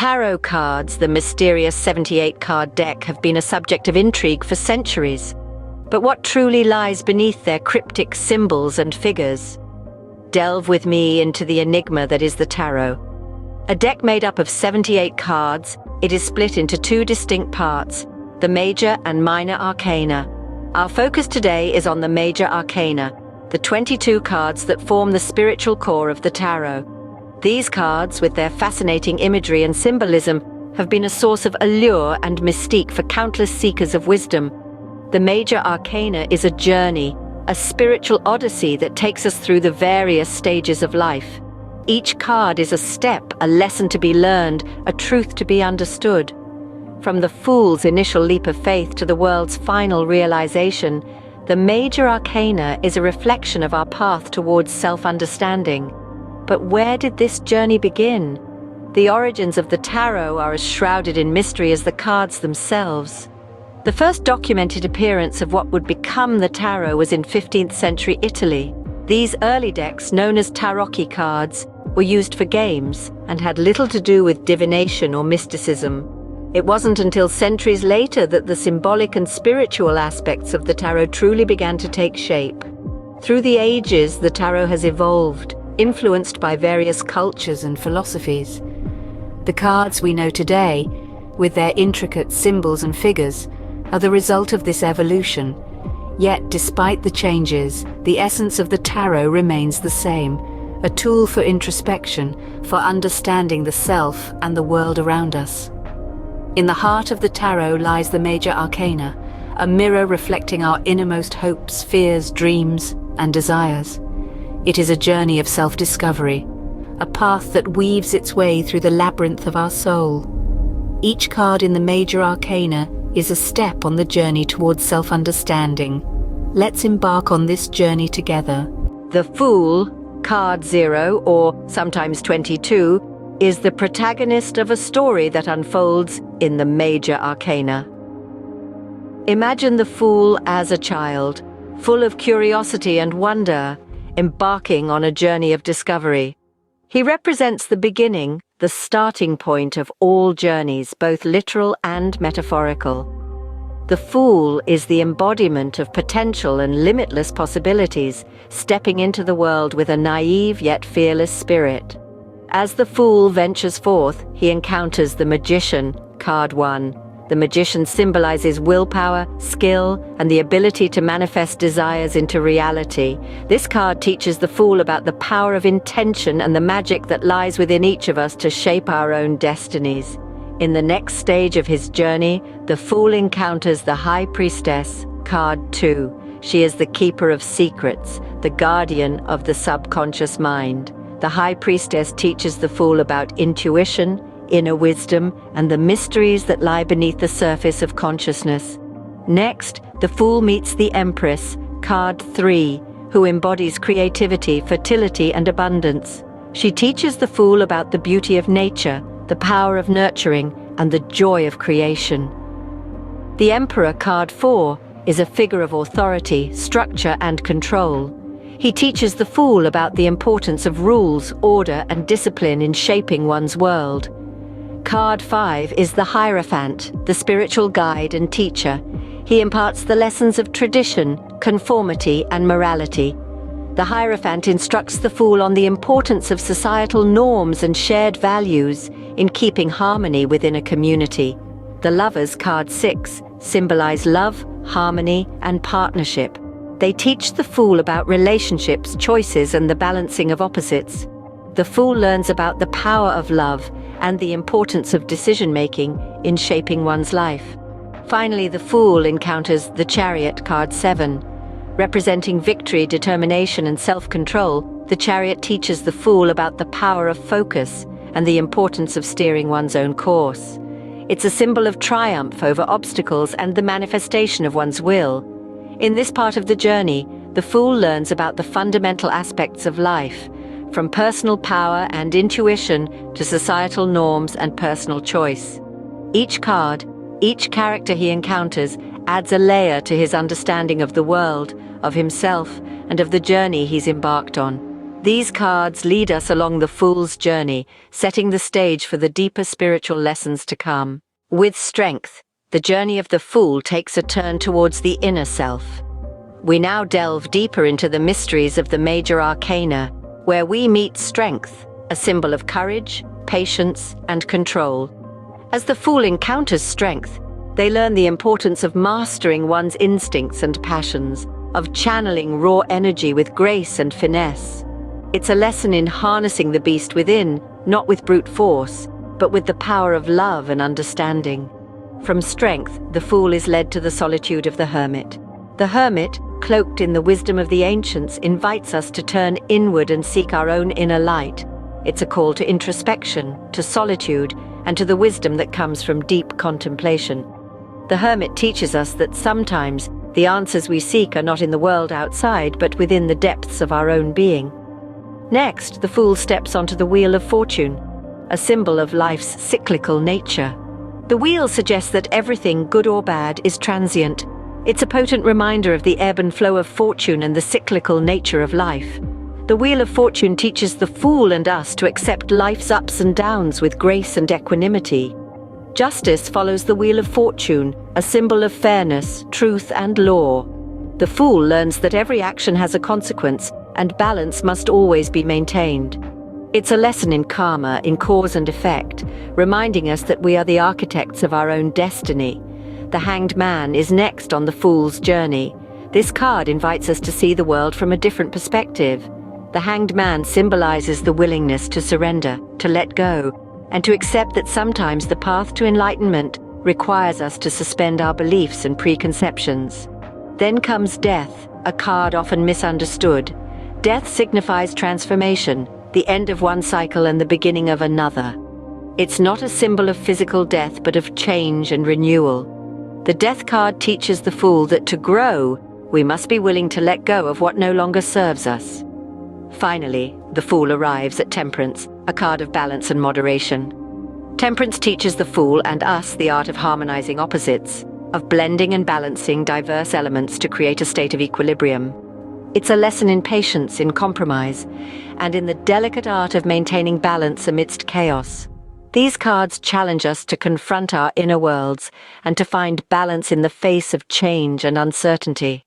Tarot cards, the mysterious 78-card deck, have been a subject of intrigue for centuries. But what truly lies beneath their cryptic symbols and figures? Delve with me into the enigma that is the tarot. A deck made up of 78 cards, it is split into two distinct parts, the Major and Minor Arcana. Our focus today is on the Major Arcana, the 22 cards that form the spiritual core of the tarot. These cards, with their fascinating imagery and symbolism, have been a source of allure and mystique for countless seekers of wisdom. The Major Arcana is a journey, a spiritual odyssey that takes us through the various stages of life. Each card is a step, a lesson to be learned, a truth to be understood. From the Fool's initial leap of faith to the world's final realization, the Major Arcana is a reflection of our path towards self-understanding. But where did this journey begin? The origins of the tarot are as shrouded in mystery as the cards themselves. The first documented appearance of what would become the tarot was in 15th century Italy. These early decks, known as tarocchi cards, were used for games and had little to do with divination or mysticism. It wasn't until centuries later that the symbolic and spiritual aspects of the tarot truly began to take shape. Through the ages, the tarot has evolved, influenced by various cultures and philosophies. The cards we know today, with their intricate symbols and figures, are the result of this evolution. Yet, despite the changes, the essence of the tarot remains the same, a tool for introspection, for understanding the self and the world around us. In the heart of the tarot lies the Major Arcana, a mirror reflecting our innermost hopes, fears, dreams, and desires. It is a journey of self-discovery, a path that weaves its way through the labyrinth of our soul. Each card in the Major Arcana is a step on the journey towards self-understanding. Let's embark on this journey together. The Fool, card 0, or sometimes 22, is the protagonist of a story that unfolds in the Major Arcana. Imagine the Fool as a child, full of curiosity and wonder, embarking on a journey of discovery. He represents the beginning, the starting point of all journeys, both literal and metaphorical. The Fool is the embodiment of potential and limitless possibilities, stepping into the world with a naive yet fearless spirit. As the Fool ventures forth, he encounters the Magician, card 1. The Magician symbolizes willpower, skill, and the ability to manifest desires into reality. This card teaches the Fool about the power of intention and the magic that lies within each of us to shape our own destinies. In the next stage of his journey, the Fool encounters the High Priestess, card 2. She is the keeper of secrets, the guardian of the subconscious mind. The High Priestess teaches the Fool about intuition, inner wisdom, and the mysteries that lie beneath the surface of consciousness. Next, the Fool meets the Empress, card 3, who embodies creativity, fertility, and abundance. She teaches the Fool about the beauty of nature, the power of nurturing, and the joy of creation. The Emperor, card 4, is a figure of authority, structure, and control. He teaches the Fool about the importance of rules, order, and discipline in shaping one's world. Card 5 is the Hierophant, the spiritual guide and teacher. He imparts the lessons of tradition, conformity, and morality. The Hierophant instructs the Fool on the importance of societal norms and shared values in keeping harmony within a community. The Lovers, card 6, symbolize love, harmony, and partnership. They teach the Fool about relationships, choices, and the balancing of opposites. The Fool learns about the power of love and the importance of decision-making in shaping one's life. Finally, the Fool encounters the Chariot, card 7. Representing victory, determination, and self-control, the Chariot teaches the Fool about the power of focus and the importance of steering one's own course. It's a symbol of triumph over obstacles and the manifestation of one's will. In this part of the journey, the Fool learns about the fundamental aspects of life, from personal power and intuition to societal norms and personal choice. Each card, each character he encounters, adds a layer to his understanding of the world, of himself, and of the journey he's embarked on. These cards lead us along the Fool's journey, setting the stage for the deeper spiritual lessons to come. With Strength, the journey of the Fool takes a turn towards the inner self. We now delve deeper into the mysteries of the Major Arcana, where we meet Strength, a symbol of courage, patience, and control. As the Fool encounters Strength, they learn the importance of mastering one's instincts and passions, of channeling raw energy with grace and finesse. It's a lesson in harnessing the beast within, not with brute force, but with the power of love and understanding. From Strength, the Fool is led to the solitude of the Hermit. The Hermit, cloaked in the wisdom of the ancients, invites us to turn inward and seek our own inner light. It's a call to introspection, to solitude, and to the wisdom that comes from deep contemplation. The Hermit teaches us that sometimes the answers we seek are not in the world outside, but within the depths of our own being. Next, the Fool steps onto the Wheel of Fortune, a symbol of life's cyclical nature. The wheel suggests that everything, good or bad, is transient. It's a potent reminder of the ebb and flow of fortune and the cyclical nature of life. The Wheel of Fortune teaches the Fool and us to accept life's ups and downs with grace and equanimity. Justice follows the Wheel of Fortune, a symbol of fairness, truth, and law. The Fool learns that every action has a consequence, and balance must always be maintained. It's a lesson in karma, in cause and effect, reminding us that we are the architects of our own destiny. The Hanged Man is next on the Fool's journey. This card invites us to see the world from a different perspective. The Hanged Man symbolizes the willingness to surrender, to let go, and to accept that sometimes the path to enlightenment requires us to suspend our beliefs and preconceptions. Then comes Death, a card often misunderstood. Death signifies transformation, the end of one cycle and the beginning of another. It's not a symbol of physical death, but of change and renewal. The Death card teaches the Fool that to grow, we must be willing to let go of what no longer serves us. Finally, the Fool arrives at Temperance, a card of balance and moderation. Temperance teaches the Fool and us the art of harmonizing opposites, of blending and balancing diverse elements to create a state of equilibrium. It's a lesson in patience, in compromise, and in the delicate art of maintaining balance amidst chaos. These cards challenge us to confront our inner worlds and to find balance in the face of change and uncertainty.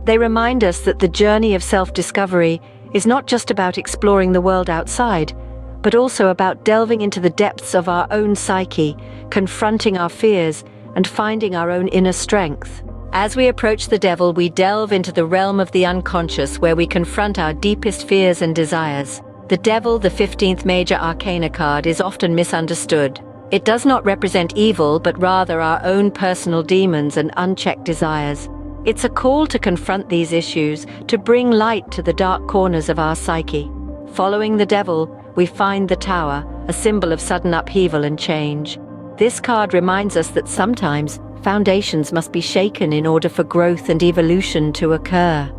They remind us that the journey of self-discovery is not just about exploring the world outside, but also about delving into the depths of our own psyche, confronting our fears, and finding our own inner strength. As we approach the Devil, we delve into the realm of the unconscious, where we confront our deepest fears and desires. The Devil, the 15th Major Arcana card, is often misunderstood. It does not represent evil, but rather our own personal demons and unchecked desires. It's a call to confront these issues, to bring light to the dark corners of our psyche. Following the Devil, we find the Tower, a symbol of sudden upheaval and change. This card reminds us that sometimes foundations must be shaken in order for growth and evolution to occur.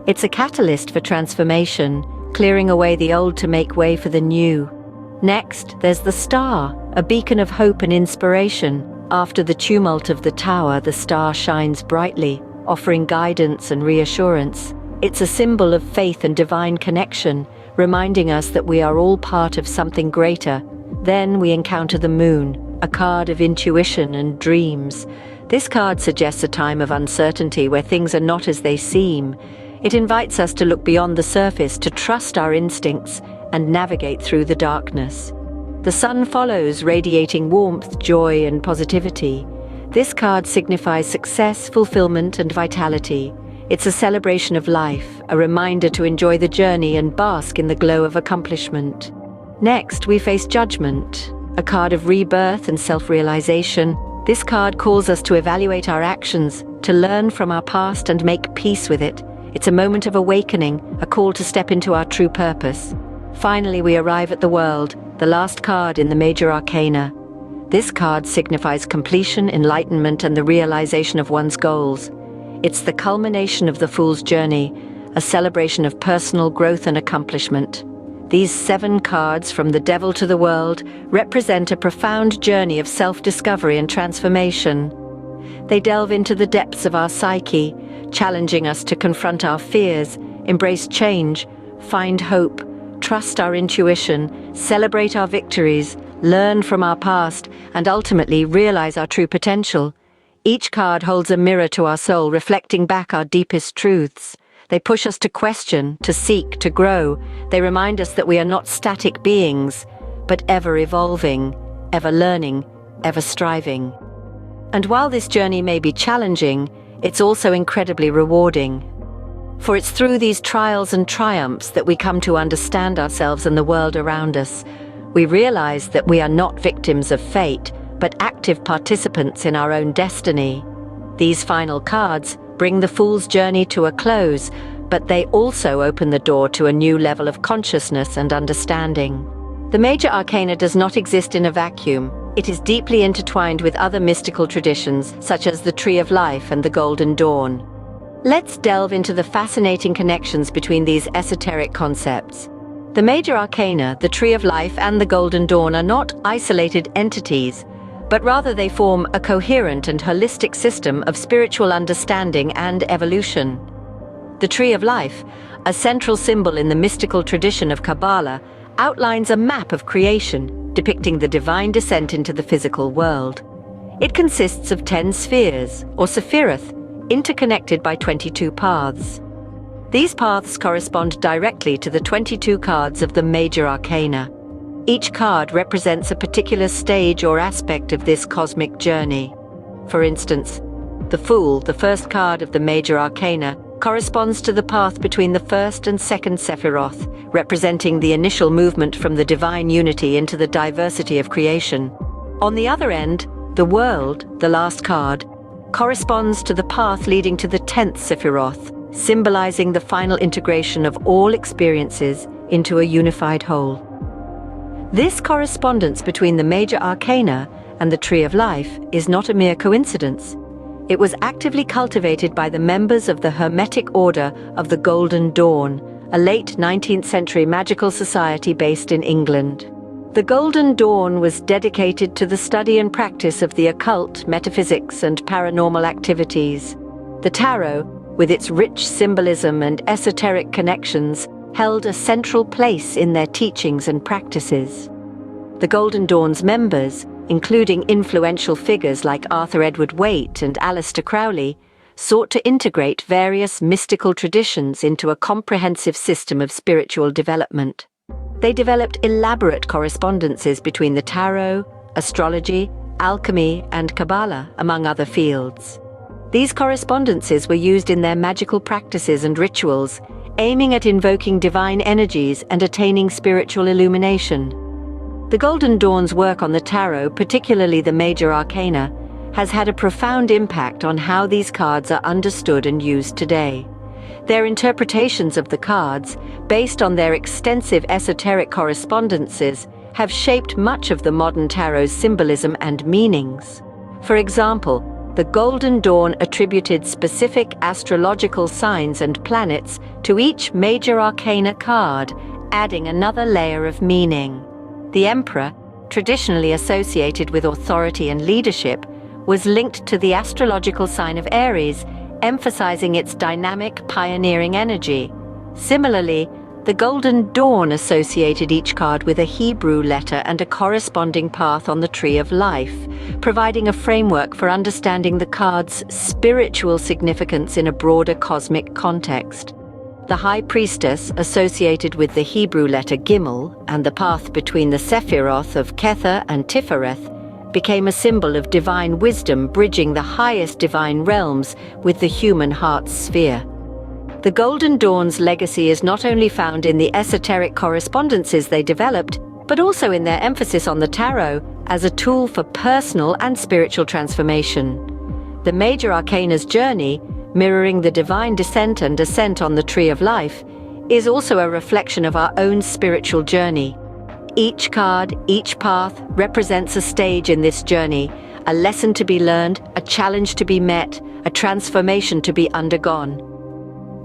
It's a catalyst for transformation, clearing away the old to make way for the new. Next, there's the Star, a beacon of hope and inspiration. After the tumult of the Tower, the Star shines brightly, offering guidance and reassurance. It's a symbol of faith and divine connection, reminding us that we are all part of something greater. Then we encounter the Moon, a card of intuition and dreams. This card suggests a time of uncertainty where things are not as they seem. It invites us to look beyond the surface, to trust our instincts, and navigate through the darkness. The Sun follows, radiating warmth, joy, and positivity. This card signifies success, fulfillment, and vitality. It's a celebration of life, a reminder to enjoy the journey and bask in the glow of accomplishment. Next, we face Judgment, a card of rebirth and self-realization. This card calls us to evaluate our actions, to learn from our past and make peace with it. It's a moment of awakening, a call to step into our true purpose. Finally, we arrive at the World, the last card in the Major Arcana. This card signifies completion, enlightenment, and the realization of one's goals. It's the culmination of the Fool's journey, a celebration of personal growth and accomplishment. These 7 cards, from the Devil to the World, represent a profound journey of self-discovery and transformation. They delve into the depths of our psyche, challenging us to confront our fears, embrace change, find hope, trust our intuition, celebrate our victories, learn from our past, and ultimately realize our true potential. Each card holds a mirror to our soul, reflecting back our deepest truths. They push us to question, to seek, to grow. They remind us that we are not static beings, but ever evolving, ever learning, ever striving. And while this journey may be challenging, it's also incredibly rewarding. For it's through these trials and triumphs that we come to understand ourselves and the world around us. We realize that we are not victims of fate, but active participants in our own destiny. These final cards bring the Fool's journey to a close, but they also open the door to a new level of consciousness and understanding. The Major Arcana does not exist in a vacuum. It is deeply intertwined with other mystical traditions, such as the Tree of Life and the Golden Dawn. Let's delve into the fascinating connections between these esoteric concepts. The Major Arcana, the Tree of Life, and the Golden Dawn are not isolated entities, but rather they form a coherent and holistic system of spiritual understanding and evolution. The Tree of Life, a central symbol in the mystical tradition of Kabbalah, outlines a map of creation, depicting the divine descent into the physical world. It consists of 10 spheres, or sephiroth, interconnected by 22 paths. These paths correspond directly to the 22 cards of the Major Arcana. Each card represents a particular stage or aspect of this cosmic journey. For instance, the Fool, the first card of the Major Arcana, corresponds to the path between the first and second Sephiroth, representing the initial movement from the divine unity into the diversity of creation. On the other end, the World, the last card, corresponds to the path leading to the 10th Sephiroth, symbolizing the final integration of all experiences into a unified whole. This correspondence between the Major Arcana and the Tree of Life is not a mere coincidence. It was actively cultivated by the members of the Hermetic Order of the Golden Dawn, a late 19th century magical society based in England. The Golden Dawn was dedicated to the study and practice of the occult, metaphysics, and paranormal activities. The tarot, with its rich symbolism and esoteric connections, held a central place in their teachings and practices. The Golden Dawn's members, including influential figures like Arthur Edward Waite and Aleister Crowley, sought to integrate various mystical traditions into a comprehensive system of spiritual development. They developed elaborate correspondences between the tarot, astrology, alchemy, and Kabbalah, among other fields. These correspondences were used in their magical practices and rituals, aiming at invoking divine energies and attaining spiritual illumination. The Golden Dawn's work on the tarot, particularly the Major Arcana, has had a profound impact on how these cards are understood and used today. Their interpretations of the cards, based on their extensive esoteric correspondences, have shaped much of the modern tarot's symbolism and meanings. For example, the Golden Dawn attributed specific astrological signs and planets to each Major Arcana card, adding another layer of meaning. The Emperor, traditionally associated with authority and leadership, was linked to the astrological sign of Aries, emphasizing its dynamic, pioneering energy. Similarly, the Golden Dawn associated each card with a Hebrew letter and a corresponding path on the Tree of Life, providing a framework for understanding the card's spiritual significance in a broader cosmic context. The High Priestess, associated with the Hebrew letter Gimel and the path between the Sephiroth of Kether and Tifereth, became a symbol of divine wisdom, bridging the highest divine realms with the human heart's sphere. The Golden Dawn's legacy is not only found in the esoteric correspondences they developed, but also in their emphasis on the tarot as a tool for personal and spiritual transformation. The Major Arcana's journey, mirroring the divine descent and ascent on the Tree of Life, is also a reflection of our own spiritual journey. Each card, each path, represents a stage in this journey, a lesson to be learned, a challenge to be met, a transformation to be undergone.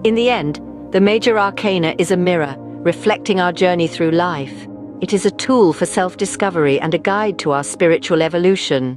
In the end, the Major Arcana is a mirror, reflecting our journey through life. It is a tool for self-discovery and a guide to our spiritual evolution.